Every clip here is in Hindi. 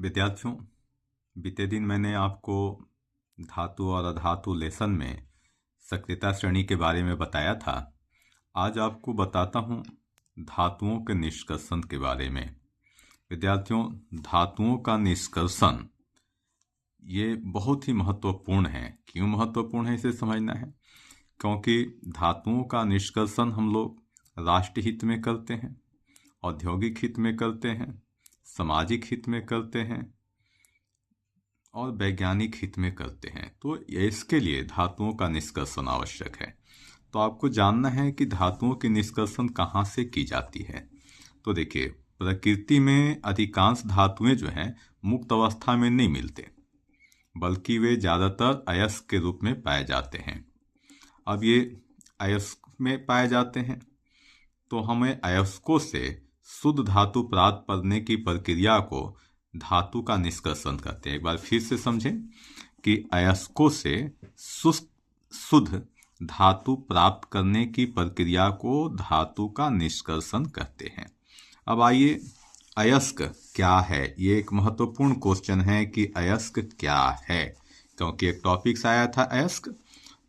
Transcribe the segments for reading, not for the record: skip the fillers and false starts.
विद्यार्थियों, बीते दिन मैंने आपको धातु और अधातु लेसन में सक्रियता श्रेणी के बारे में बताया था। आज आपको बताता हूँ धातुओं के निष्कर्षण के बारे में। विद्यार्थियों, धातुओं का निष्कर्षण ये बहुत ही महत्वपूर्ण है। क्यों महत्वपूर्ण है इसे समझना है, क्योंकि धातुओं का निष्कर्षण हम लोग राष्ट्र हित में करते हैं, औद्योगिक हित में करते हैं, सामाजिक हित में करते हैं और वैज्ञानिक हित में करते हैं। तो इसके लिए धातुओं का निष्कर्षण आवश्यक है। तो आपको जानना है कि धातुओं की निष्कर्षण कहाँ से की जाती है। तो देखिए, प्रकृति में अधिकांश धातुएं जो हैं मुक्त अवस्था में नहीं मिलते, बल्कि वे ज़्यादातर अयस्क के रूप में पाए जाते हैं। अब ये अयस्क में पाए जाते हैं तो हमें अयस्कों से शुद्ध धातु प्राप्त करने की प्रक्रिया को धातु का निष्कर्षण कहते हैं। एक बार फिर से समझें कि अयस्कों से शुद्ध धातु प्राप्त करने की प्रक्रिया को धातु का निष्कर्षण कहते हैं। अब आइए, अयस्क क्या है, ये एक महत्वपूर्ण क्वेश्चन है कि अयस्क क्या है, क्योंकि एक टॉपिक आया था अयस्क।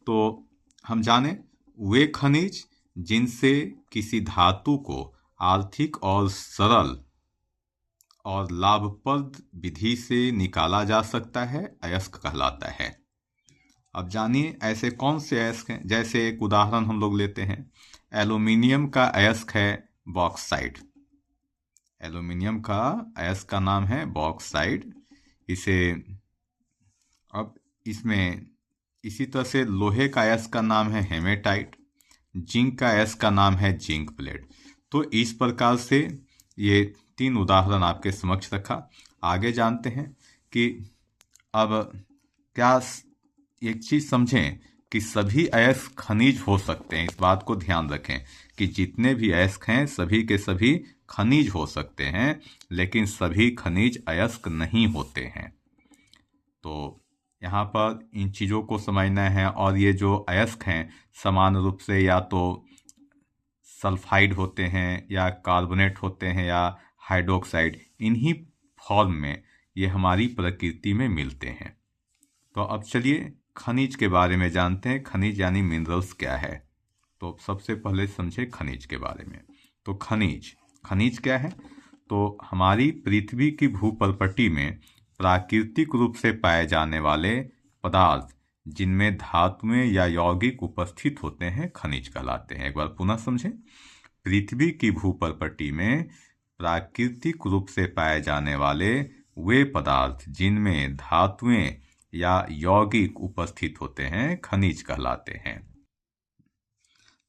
तो हम जाने वे खनिज जिनसे किसी धातु को आर्थिक और सरल और लाभप्रद विधि से निकाला जा सकता है, अयस्क कहलाता है। अब जानिए ऐसे कौन से अयस्क हैं। जैसे एक उदाहरण हम लोग लेते हैं, एल्यूमिनियम का अयस्क है बॉक्साइड। एल्यूमिनियम का अयस्क का नाम है बॉक्साइड। इसे अब इसमें इसी तरह से लोहे का अयस्क का नाम है हेमेटाइट। जिंक का अयस्क का नाम है जिंक प्लेट। तो इस प्रकार से ये 3 उदाहरण आपके समक्ष रखा। आगे जानते हैं कि अब क्या एक चीज समझें कि सभी अयस्क खनिज हो सकते हैं। इस बात को ध्यान रखें कि जितने भी अयस्क हैं सभी के सभी खनिज हो सकते हैं, लेकिन सभी खनिज अयस्क नहीं होते हैं। तो यहाँ पर इन चीज़ों को समझना है। और ये जो अयस्क हैं समान रूप से या तो सल्फाइड होते हैं या कार्बोनेट होते हैं या हाइड्रोक्साइड, इन्हीं फॉर्म में ये हमारी प्रकृति में मिलते हैं। तो अब चलिए खनिज के बारे में जानते हैं। खनिज यानी मिनरल्स क्या है। तो सबसे पहले समझे खनिज के बारे में। तो खनिज क्या है। तो हमारी पृथ्वी की भूपटल में प्राकृतिक रूप से पाए जाने वाले पदार्थ जिनमें धातुएं या यौगिक उपस्थित होते हैं खनिज कहलाते हैं। एक बार पुनः समझें, पृथ्वी की भूपटल में प्राकृतिक रूप से पाए जाने वाले वे पदार्थ जिनमें धातुएं या यौगिक उपस्थित होते हैं खनिज कहलाते हैं।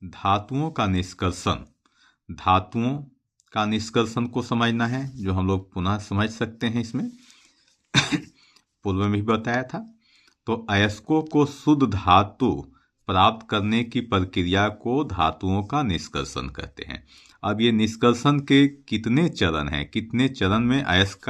धातुओं का निष्कर्षण। धातुओं का निष्कर्षण को समझना है, जो हम लोग पुनः समझ सकते हैं। इसमें पूर्व में भी बताया था। तो अयस्कों को शुद्ध धातु प्राप्त करने की प्रक्रिया को धातुओं का निष्कर्षण कहते हैं। अब ये निष्कर्षण के कितने चरण हैं, कितने चरण में अयस्क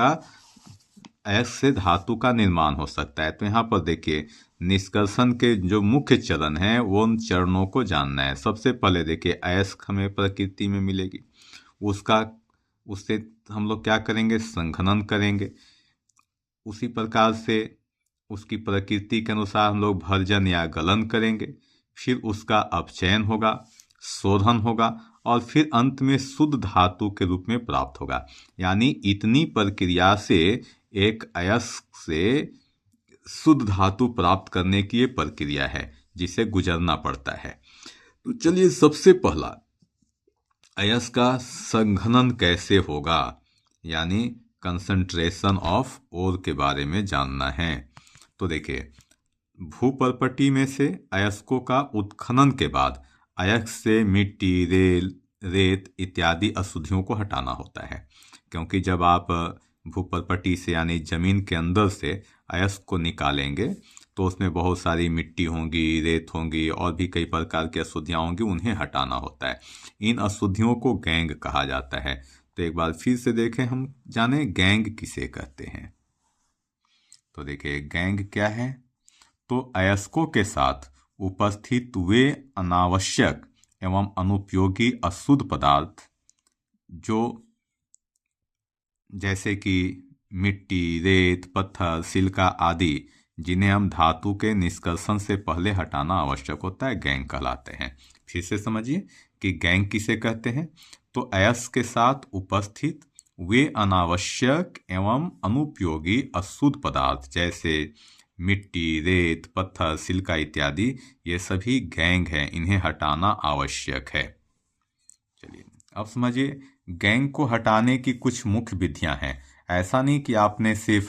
से धातु का निर्माण हो सकता है। तो यहाँ पर देखिए, निष्कर्षण के जो मुख्य चरण हैं वो उन चरणों को जानना है। सबसे पहले देखिए, अयस्क हमें प्रकृति में मिलेगी, उससे हम लोग क्या करेंगे, संघनन करेंगे। उसी प्रकार से उसकी प्रकृति के अनुसार हम लोग भर्जन या गलन करेंगे। फिर उसका अपचयन होगा, शोधन होगा और फिर अंत में शुद्ध धातु के रूप में प्राप्त होगा। यानी इतनी प्रक्रिया से एक अयस्क से शुद्ध धातु प्राप्त करने की ये प्रक्रिया है जिसे गुजरना पड़ता है। तो चलिए, सबसे पहला अयस्क का संघनन कैसे होगा, यानी कंसंट्रेशन ऑफ ओर के बारे में जानना है। तो देखिए, भूपटल में से अयस्कों का उत्खनन के बाद अयस्क से मिट्टी, रेत इत्यादि अशुद्धियों को हटाना होता है। क्योंकि जब आप भूपटल से यानी जमीन के अंदर से अयस्क को निकालेंगे तो उसमें बहुत सारी मिट्टी होंगी, रेत होंगी और भी कई प्रकार की अशुद्धियाँ होंगी, उन्हें हटाना होता है। इन अशुद्धियों को गैंग कहा जाता है। तो एक बार फिर से देखें, हम जाने गैंग किसे कहते हैं। तो देखिए, गैंग क्या है। तो अयस्कों के साथ उपस्थित वे अनावश्यक एवं अनुपयोगी अशुद्ध पदार्थ जो जैसे कि मिट्टी, रेत, पत्थर, सिलिका आदि जिन्हें हम धातु के निष्कर्षण से पहले हटाना आवश्यक होता है, गैंग कहलाते हैं। फिर से समझिए कि गैंग किसे कहते हैं। तो अयस्क के साथ उपस्थित वे अनावश्यक एवं अनुपयोगी अशुद्ध पदार्थ जैसे मिट्टी, रेत, पत्थर, सिलिका इत्यादि, ये सभी गैंग हैं, इन्हें हटाना आवश्यक है। चलिए अब समझिए गैंग को हटाने की कुछ मुख्य विधियां हैं। ऐसा नहीं कि आपने सिर्फ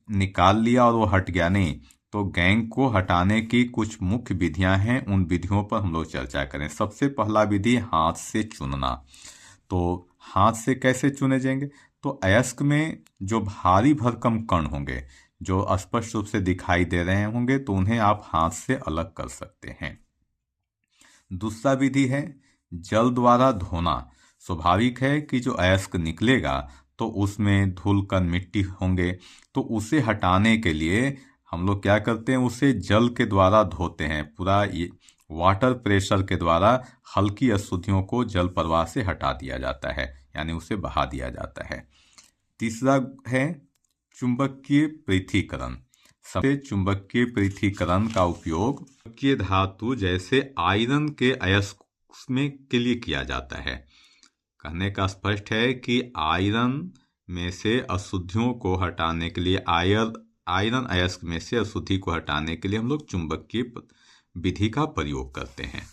निकाल लिया और वो हट गया, नहीं। तो गैंग को हटाने की कुछ मुख्य विधियां हैं, उन विधियों पर हम लोग चर्चा करें। सबसे पहला विधि हाथ से चुनना। तो हाथ से कैसे चुने जाएंगे? तो अयस्क में जो भारी भरकम कण होंगे, जो स्पष्ट रूप से दिखाई दे रहे होंगे, तो उन्हें आप हाथ से अलग कर सकते हैं। दूसरा विधि है जल द्वारा धोना। स्वाभाविक है कि जो अयस्क निकलेगा तो उसमें धूल कण, मिट्टी होंगे, तो उसे हटाने के लिए हम लोग क्या करते हैं, उसे जल के द्वारा धोते हैं। पूरा वाटर प्रेशर के द्वारा हल्की अशुद्धियों को जल प्रवाह से हटा दिया जाता है, यानी उसे बहा दिया जाता है। तीसरा है चुंबकीय पृथक्करण। सबसे चुंबकीय पृथक्करण का उपयोग चुंबकीय धातु जैसे आयरन के अयस्क में के लिए किया जाता है। कहने का स्पष्ट है कि आयरन में से अशुद्धियों को हटाने के लिए, आयरन अयस्क में से अशुद्धि को हटाने के लिए हम लोग चुंबकीय विधि का प्रयोग करते हैं।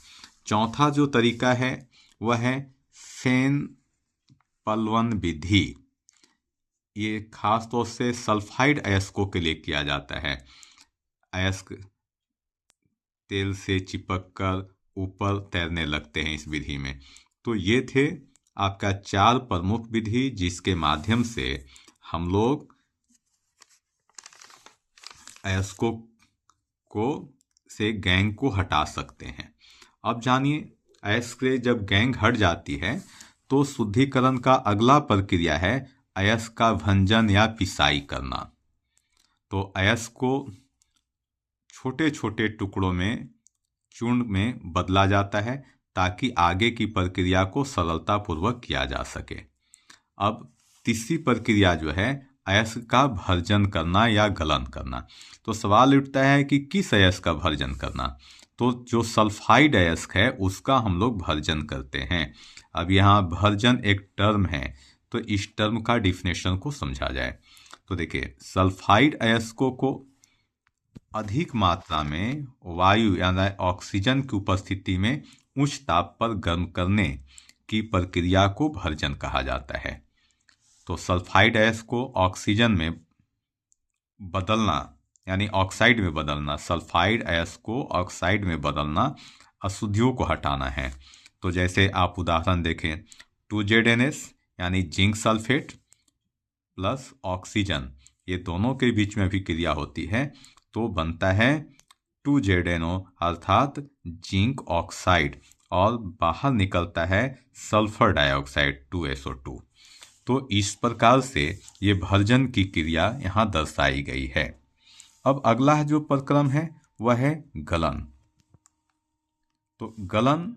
चौथा जो तरीका है वह है फेन पलवन विधि। ये खास तौर से सल्फाइड अयस्कों के लिए किया जाता है। अयस्क तेल से चिपक कर ऊपर तैरने लगते हैं इस विधि में। तो ये थे आपका 4 प्रमुख विधि जिसके माध्यम से हम लोग अयस्कों को से गैंग को हटा सकते हैं। अब जानिए अयस्क से जब गैंग हट जाती है तो शुद्धिकरण का अगला प्रक्रिया है अयस्क का भंजन या पिसाई करना। तो अयस्क को छोटे छोटे टुकड़ों में चूर्ण में बदला जाता है ताकि आगे की प्रक्रिया को सरलतापूर्वक किया जा सके। अब तीसरी प्रक्रिया जो है अयस्क का भर्जन करना या गलन करना। तो सवाल उठता है कि किस अयस्क का भर्जन करना? तो जो सल्फाइड अयस्क है उसका हम लोग भर्जन करते हैं। अब यहाँ भर्जन एक टर्म है, तो इस टर्म का डिफिनेशन को समझा जाए। तो देखिए सल्फाइड अयस्कों को अधिक मात्रा में वायु यानी ऑक्सीजन की उपस्थिति में उच्च ताप पर गर्म करने की प्रक्रिया को भर्जन कहा जाता है। तो सल्फाइड अयस्क को ऑक्सीजन में बदलना यानी ऑक्साइड में बदलना, सल्फाइड अयस्क को ऑक्साइड में बदलना अशुद्धियों को हटाना है। तो जैसे आप उदाहरण देखें 2ZnS यानी जिंक सल्फेट प्लस ऑक्सीजन, ये दोनों के बीच में भी क्रिया होती है तो बनता है 2ZnO अर्थात जिंक ऑक्साइड, और बाहर निकलता है सल्फर डाइऑक्साइड 2SO2। तो इस प्रकार से ये भर्जन की क्रिया यहाँ दर्शाई गई है। अब अगला जो प्रक्रम है वह है गलन। तो गलन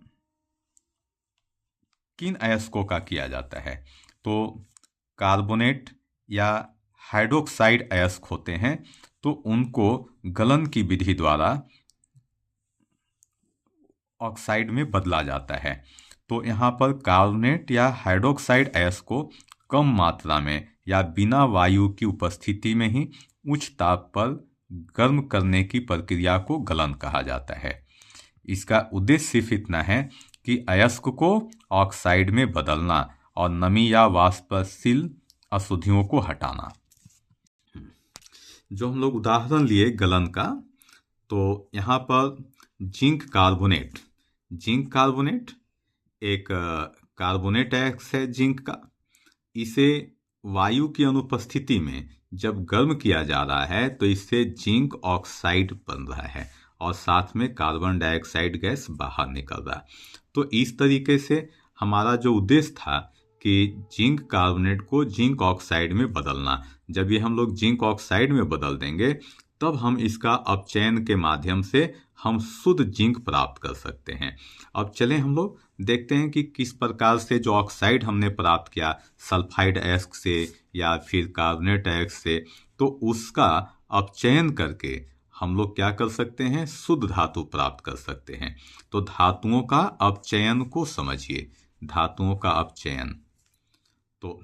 किन अयस्कों का किया जाता है? तो कार्बोनेट या हाइड्रोक्साइड अयस्क होते हैं, तो उनको गलन की विधि द्वारा ऑक्साइड में बदला जाता है। तो यहाँ पर कार्बोनेट या हाइड्रोक्साइड अयस्क को कम मात्रा में या बिना वायु की उपस्थिति में ही उच्च ताप पर गर्म करने की प्रक्रिया को गलन कहा जाता है। इसका उद्देश्य सिर्फ इतना है कि अयस्क को ऑक्साइड में बदलना और नमी या वाष्पशील अशुद्धियों को हटाना। जो हम लोग उदाहरण लिए गलन का, तो यहाँ पर जिंक कार्बोनेट एक कार्बोनेट अयस्क है जिंक का। इसे वायु की अनुपस्थिति में जब गर्म किया जा रहा है तो इससे जिंक ऑक्साइड बन रहा है और साथ में कार्बन डाइऑक्साइड गैस बाहर निकल रहा है। तो इस तरीके से हमारा जो उद्देश्य था कि जिंक कार्बोनेट को जिंक ऑक्साइड में बदलना, जब ये हम लोग जिंक ऑक्साइड में बदल देंगे तब हम इसका अपचयन के माध्यम से हम शुद्ध जिंक प्राप्त कर सकते हैं। अब चलें हम लोग देखते हैं कि किस प्रकार से जो ऑक्साइड हमने प्राप्त किया सल्फाइड अयस्क से या फिर कार्बोनेट अयस्क से, तो उसका अपचयन करके हम लोग क्या कर सकते हैं, शुद्ध धातु प्राप्त कर सकते हैं। तो धातुओं का अपचयन को समझिए, धातुओं का अपचयन। तो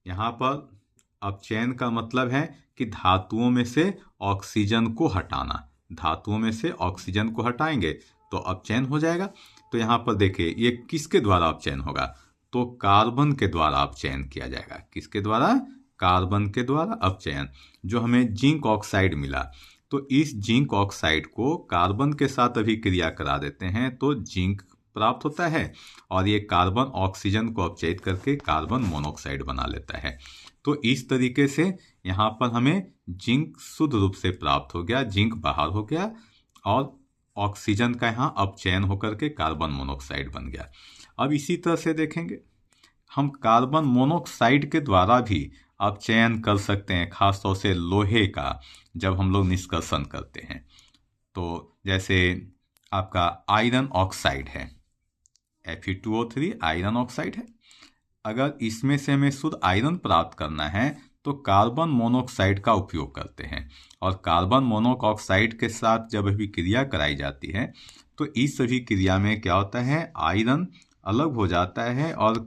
यहाँ पर अपचयन का मतलब है कि धातुओं में से ऑक्सीजन को हटाना। धातुओं में से ऑक्सीजन को हटाएंगे तो अपचयन हो जाएगा। तो यहाँ पर देखिए ये किसके द्वारा अपचयन होगा, तो कार्बन के द्वारा अपचयन किया जाएगा। किसके द्वारा, कार्बन के द्वारा अपचयन। जो हमें जिंक ऑक्साइड मिला, तो इस जिंक ऑक्साइड को कार्बन के साथ अभिक्रिया करा देते हैं तो जिंक प्राप्त होता है, और ये कार्बन ऑक्सीजन को अपचयित करके कार्बन मोनोऑक्साइड बना लेता है। तो इस तरीके से यहाँ पर हमें जिंक शुद्ध रूप से प्राप्त हो गया, जिंक बाहर हो गया और ऑक्सीजन का यहाँ अपचयन होकर के कार्बन मोनोऑक्साइड बन गया। अब इसी तरह से देखेंगे हम कार्बन मोनोऑक्साइड के द्वारा भी अपचयन कर सकते हैं, खासतौर से लोहे का जब हम लोग निष्कर्षण करते हैं। तो जैसे आपका आयरन ऑक्साइड है, Fe2O3 आयरन ऑक्साइड है। अगर इसमें से हमें शुद्ध आयरन प्राप्त करना है तो कार्बन मोनोऑक्साइड का उपयोग करते हैं, और कार्बन मोनोऑक्साइड के साथ जब अभिक्रिया कराई जाती है तो इस अभिक्रिया में क्या होता है, आयरन अलग हो जाता है और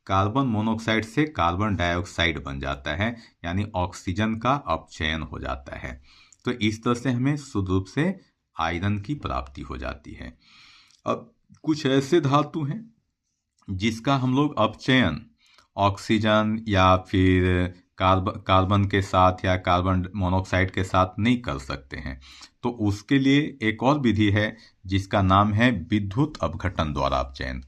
कार्बन मोनोऑक्साइड से कार्बन डाइऑक्साइड बन जाता है, यानी ऑक्सीजन का अपचयन हो जाता है। तो इस तरह से हमें शुद्ध रूप से आयरन की प्राप्ति हो जाती है। अब कुछ ऐसे धातु हैं जिसका हम लोग अपचयन ऑक्सीजन या फिर कार्बन के साथ या कार्बन मोनोऑक्साइड के साथ नहीं कर सकते हैं। तो उसके लिए एक और विधि है जिसका नाम है विद्युत अपघटन द्वारा अपचयन।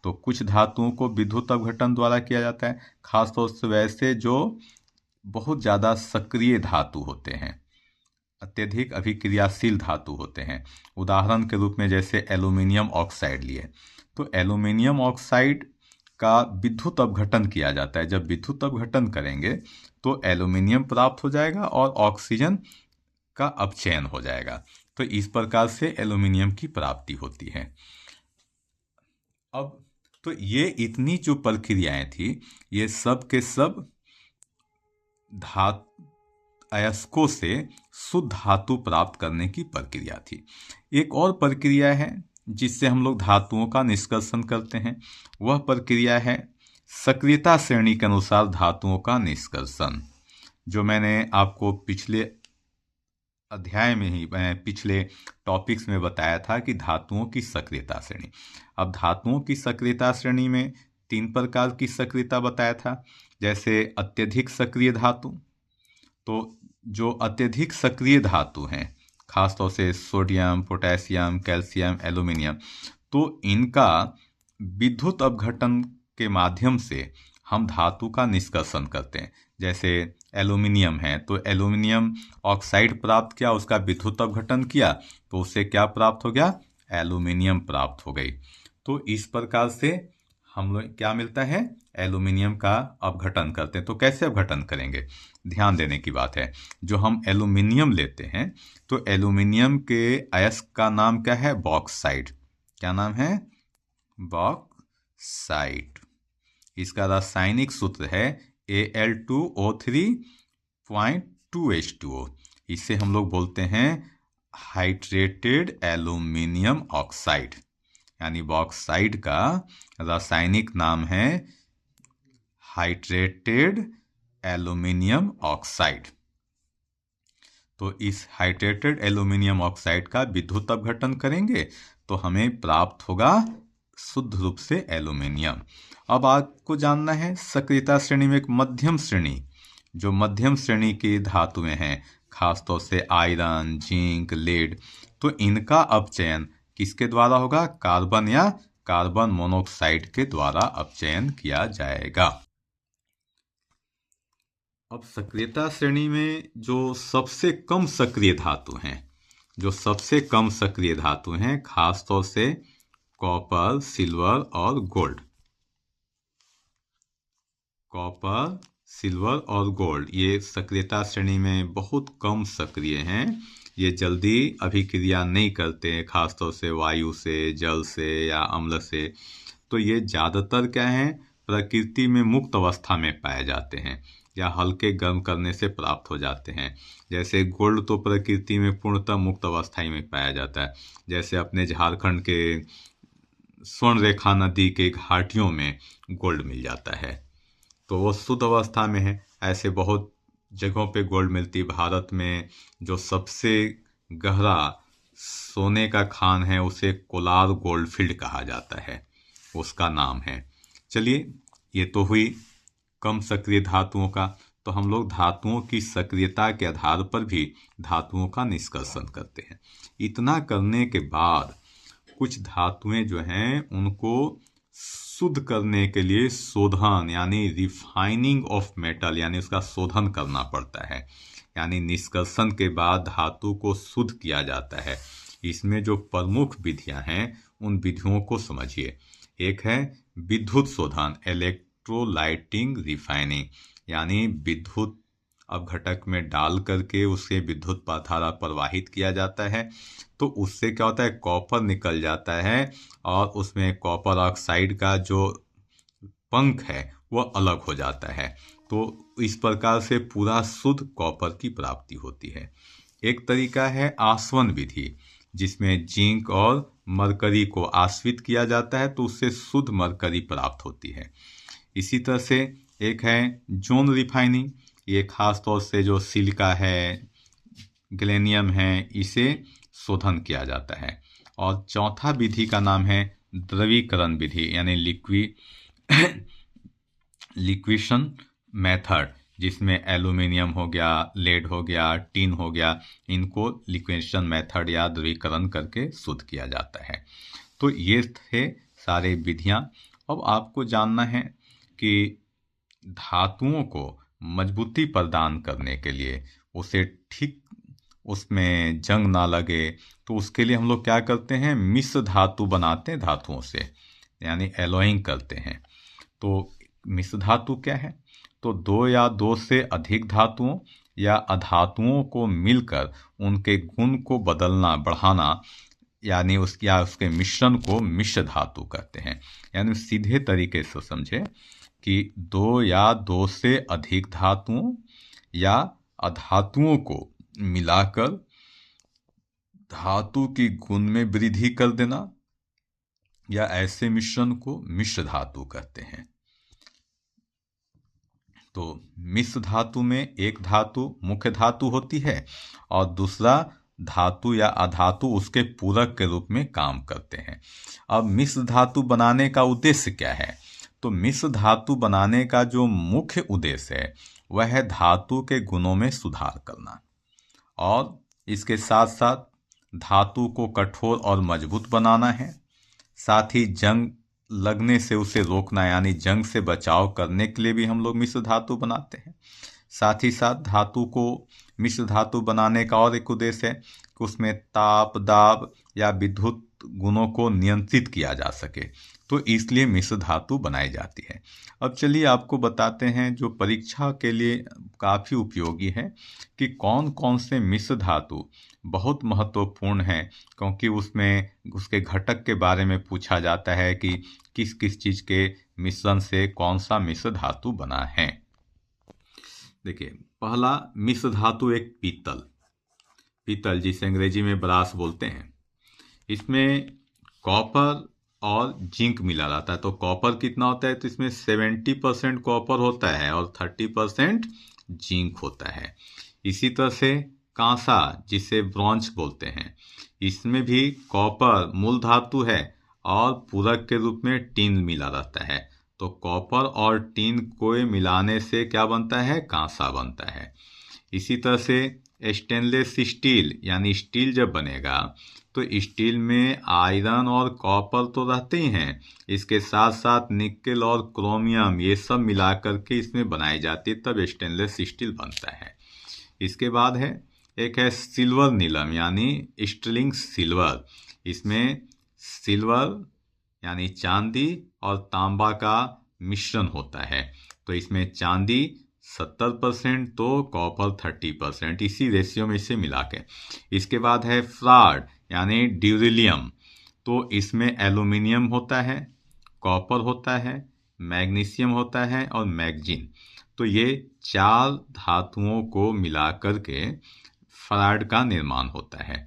तो कुछ धातुओं को विद्युत अपघटन द्वारा किया जाता है, खासतौर से वैसे जो बहुत ज़्यादा सक्रिय धातु होते हैं, अत्यधिक अभिक्रियाशील धातु होते हैं। उदाहरण के रूप में जैसे एल्यूमिनियम ऑक्साइड लिए, तो एल्यूमिनियम ऑक्साइड का विद्युत अपघटन किया जाता है। जब विद्युत अपघटन करेंगे तो एल्यूमिनियम प्राप्त हो जाएगा और ऑक्सीजन का अपचयन हो जाएगा। तो इस प्रकार से एल्यूमिनियम की प्राप्ति होती है। अब तो ये इतनी जो प्रक्रियाएं थी, ये सब के सब अयस्कों से शुद्ध धातु प्राप्त करने की प्रक्रिया थी। एक और प्रक्रिया है जिससे हम लोग धातुओं का निष्कर्षण करते हैं, वह प्रक्रिया है सक्रियता श्रेणी के अनुसार धातुओं का निष्कर्षण, जो मैंने आपको पिछले अध्याय में ही पिछले टॉपिक्स में बताया था कि धातुओं की सक्रियता श्रेणी। अब धातुओं की सक्रियता श्रेणी में 3 प्रकार की सक्रियता बताया था। जैसे अत्यधिक सक्रिय धातु, तो जो अत्यधिक सक्रिय धातु हैं, खासतौर से सोडियम, पोटेशियम, कैल्शियम, एल्यूमिनियम, तो इनका विद्युत अपघटन के माध्यम से हम धातु का निष्कर्षण करते हैं। जैसे एल्यूमिनियम है, तो एल्यूमिनियम ऑक्साइड प्राप्त किया, उसका विद्युत अपघटन किया, तो उससे क्या प्राप्त हो गया, एल्यूमिनियम प्राप्त हो गई। तो इस प्रकार से हम लोग क्या मिलता है, एल्यूमिनियम का अपघटन करते हैं। तो कैसे अपघटन करेंगे, ध्यान देने की बात है। जो हम एल्यूमिनियम लेते हैं, तो एल्यूमिनियम के अयस्क का नाम क्या है, बॉक्साइड। क्या नाम है, बॉक्साइड। इसका रासायनिक सूत्र है Al2O3.2H2O। इसे हम लोग बोलते हैं हाइड्रेटेड एल्यूमिनियम ऑक्साइड, यानी बॉक्साइड का रासायनिक नाम है हाइड्रेटेड एल्यूमिनियम ऑक्साइड। तो इस हाइड्रेटेड एल्यूमिनियम ऑक्साइड का विद्युत अपघटन करेंगे तो हमें प्राप्त होगा शुद्ध रूप से एल्यूमिनियम। अब आपको जानना है सक्रियता श्रेणी में एक मध्यम श्रेणी, जो मध्यम श्रेणी की धातुएं हैं, खासतौर से आयरन, जिंक, लेड, तो इनका अपचयन किसके द्वारा होगा, कार्बन या कार्बन मोनोऑक्साइड के द्वारा अपचयन किया जाएगा। अब सक्रियता श्रेणी में जो सबसे कम सक्रिय धातु हैं, जो सबसे कम सक्रिय धातु हैं, खासतौर से कॉपर, सिल्वर और गोल्ड। कॉपर, सिल्वर और गोल्ड ये सक्रियता श्रेणी में बहुत कम सक्रिय हैं, ये जल्दी अभिक्रिया नहीं करते हैं, खासतौर से वायु से, जल से या अम्ल से। तो ये ज़्यादातर क्या है, प्रकृति में मुक्त अवस्था में पाए जाते हैं या हल्के गर्म करने से प्राप्त हो जाते हैं। जैसे गोल्ड तो प्रकृति में पूर्णतः मुक्त अवस्था ही में पाया जाता है। जैसे अपने झारखंड के स्वर्ण रेखा नदी के घाटियों में गोल्ड मिल जाता है, तो वो शुद्ध अवस्था में है। ऐसे बहुत जगहों पे गोल्ड मिलती। भारत में जो सबसे गहरा सोने का खान है उसे कोलार गोल्ड फील्ड कहा जाता है, उसका नाम है। चलिए, ये तो हुई कम सक्रिय धातुओं का। तो हम लोग धातुओं की सक्रियता के आधार पर भी धातुओं का निष्कर्षण करते हैं। इतना करने के बाद कुछ धातुएं जो हैं उनको शुद्ध करने के लिए शोधन यानी रिफाइनिंग ऑफ मेटल यानी उसका शोधन करना पड़ता है। यानी निष्कर्षण के बाद धातु को शुद्ध किया जाता है। इसमें जो प्रमुख विधियां हैं उन विधियों को समझिए। एक है विद्युत शोधन, इलेक्ट्रोलाइटिंग रिफाइनिंग, यानी विद्युत अपघटक में डाल करके उसे विद्युत धारा प्रवाहित किया जाता है। तो उससे क्या होता है, कॉपर निकल जाता है और उसमें कॉपर ऑक्साइड का जो पंख है वह अलग हो जाता है। तो इस प्रकार से पूरा शुद्ध कॉपर की प्राप्ति होती है। एक तरीका है आसवन विधि, जिसमें जिंक और मरकरी को आश्रित किया जाता है, तो उससे शुद्ध मरकरी प्राप्त होती है। इसी तरह से एक है जोन रिफाइनिंग, ये खास तौर से जो सिलिका है, गैलियम है, इसे शोधन किया जाता है। और चौथा विधि का नाम है द्रवीकरण विधि यानी लिक्विशन मेथड, जिसमें एल्यूमिनियम हो गया, लेड हो गया, टिन हो गया, इनको लिक्विशन मेथड या द्रवीकरण करके शुद्ध किया जाता है। तो ये थे सारे विधियां। अब आपको जानना है कि धातुओं को मजबूती प्रदान करने के लिए, उसे ठीक उसमें जंग ना लगे, तो उसके लिए हम लोग क्या करते हैं, मिश्र धातु बनाते हैं धातुओं से, यानी एलोइंग करते हैं। तो मिश्र धातु क्या है, तो दो या दो से अधिक धातुओं या अधातुओं को मिलकर उनके गुण को बदलना बढ़ाना, यानी उसके मिश्रण को मिश्र धातु कहते हैं। यानी सीधे तरीके से समझे कि दो या दो से अधिक धातुओं या अधातुओं को मिलाकर धातु की गुण में वृद्धि कर देना, या ऐसे मिश्रण को मिश्र धातु कहते हैं। तो मिश्र धातु में एक धातु मुख्य धातु होती है और दूसरा धातु या अधातु उसके पूरक के रूप में काम करते हैं। अब मिश्र धातु बनाने का उद्देश्य क्या है, तो मिश्र धातु बनाने का जो मुख्य उद्देश्य है वह है धातु के गुणों में सुधार करना, और इसके साथ साथ धातु को कठोर और मजबूत बनाना है। साथ ही जंग लगने से उसे रोकना, यानी जंग से बचाव करने के लिए भी हम लोग मिश्र धातु बनाते हैं। साथ ही साथ धातु को मिश्र धातु बनाने का और एक उद्देश्य है कि उसमें ताप, दाब या विद्युत गुणों को नियंत्रित किया जा सके, तो इसलिए मिश्र धातु बनाई जाती है। अब चलिए आपको बताते हैं जो परीक्षा के लिए काफ़ी उपयोगी है कि कौन कौन से मिश्र धातु बहुत महत्वपूर्ण है, क्योंकि उसमें उसके घटक के बारे में पूछा जाता है कि किस किस चीज़ के मिश्रण से कौन सा मिश्र धातु बना है। देखिए, पहला मिश्र धातु एक पीतल जिसे अंग्रेजी में ब्रास बोलते हैं। इसमें कॉपर और जिंक मिला रहता है। तो कॉपर कितना होता है, तो इसमें 70% कॉपर होता है और 30% जिंक होता है। इसी तरह से कांसा जिसे ब्रॉन्ज बोलते हैं, इसमें भी कॉपर मूल धातु है और पूरक के रूप में टिन मिला रहता है। तो कॉपर और टिन को मिलाने से क्या बनता है, कांसा बनता है। इसी तरह से स्टेनलेस स्टील यानी स्टील जब बनेगा तो स्टील में आयरन और कॉपर तो रहते ही हैं, इसके साथ साथ निकेल और क्रोमियम ये सब मिलाकर के इसमें बनाई जाती है, तब स्टेनलेस स्टील बनता है। इसके बाद एक है सिल्वर नीलम यानी स्टर्लिंग सिल्वर। इसमें सिल्वर यानी चांदी और तांबा का मिश्रण होता है। तो इसमें चांदी 70% तो कॉपर 30%, इसी रेशियो में इसे मिला के। इसके बाद है फ्राड यानी ड्यूरेलियम, तो इसमें एल्यूमिनियम होता है, कॉपर होता है, मैग्नीशियम होता है और मैग्जीन। तो ये 4 धातुओं को मिलाकर के फ्राड का निर्माण होता है।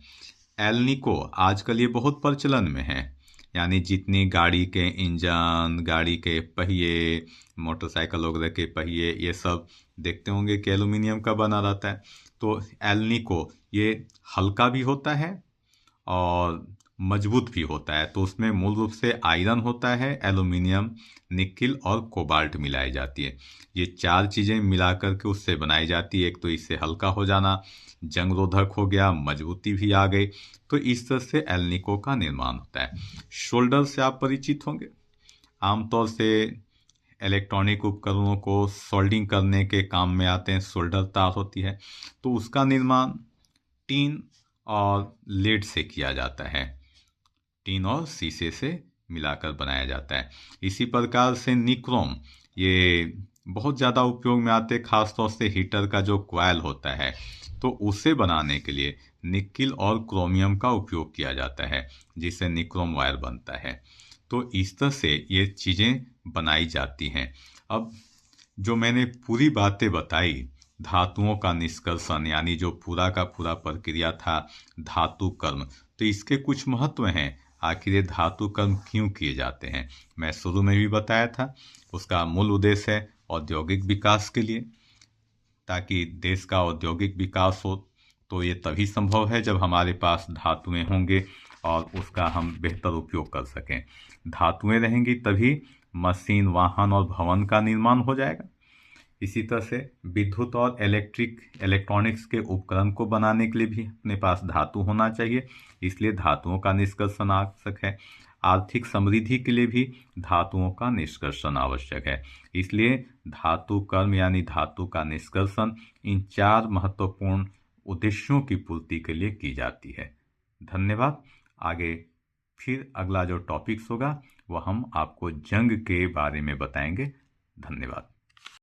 एल्निको आजकल ये बहुत प्रचलन में है, यानी जितनी गाड़ी के इंजन, गाड़ी के पहिए, मोटरसाइकिल वगैरह के पहिए, ये सब देखते होंगे कि एल्यूमिनियम का बना रहता है। तो एल्निको ये हल्का भी होता है और मजबूत भी होता है। तो उसमें मूल रूप से आयरन होता है, एल्यूमिनियम, निकिल और कोबाल्ट मिलाई जाती है। ये 4 चीज़ें मिलाकर के उससे बनाई जाती है। एक तो इससे हल्का हो जाना, जंग रोधक हो गया, मजबूती भी आ गई। तो इस तरह से एल्निको का निर्माण होता है। शोल्डर से आप परिचित होंगे, आमतौर से इलेक्ट्रॉनिक उपकरणों को सोल्डिंग करने के काम में आते हैं। सोल्डर तार होती है, तो उसका निर्माण टीन और लेड से किया जाता है। टीन और शीशे से मिलाकर बनाया जाता है। इसी प्रकार से निक्रोम, ये बहुत ज़्यादा उपयोग में आते, खासतौर से हीटर का जो कॉइल होता है, तो उसे बनाने के लिए निकिल और क्रोमियम का उपयोग किया जाता है, जिससे निक्रोम वायर बनता है। तो इस तरह से ये चीज़ें बनाई जाती हैं। अब जो मैंने पूरी बातें बताई, धातुओं का निष्कर्षण यानी जो पूरा का पूरा प्रक्रिया था धातु कर्म, तो इसके कुछ महत्व हैं। आखिर ये धातु कर्म क्यों किए जाते हैं, मैं शुरू में भी बताया था। उसका मूल उद्देश्य है औद्योगिक विकास के लिए, ताकि देश का औद्योगिक विकास हो। तो ये तभी संभव है जब हमारे पास धातुएं होंगे और उसका हम बेहतर उपयोग कर सकें। धातुएं रहेंगी तभी मशीन, वाहन और भवन का निर्माण हो जाएगा। इसी तरह से विद्युत और इलेक्ट्रॉनिक्स के उपकरण को बनाने के लिए भी अपने पास धातु होना चाहिए, इसलिए धातुओं का निष्कर्षण आवश्यक है। आर्थिक समृद्धि के लिए भी धातुओं का निष्कर्षण आवश्यक है, इसलिए धातु कर्म यानी धातु का निष्कर्षण इन 4 महत्वपूर्ण उद्देश्यों की पूर्ति के लिए की जाती है। धन्यवाद। आगे फिर अगला जो टॉपिक्स होगा वह हम आपको जंग के बारे में बताएंगे। धन्यवाद।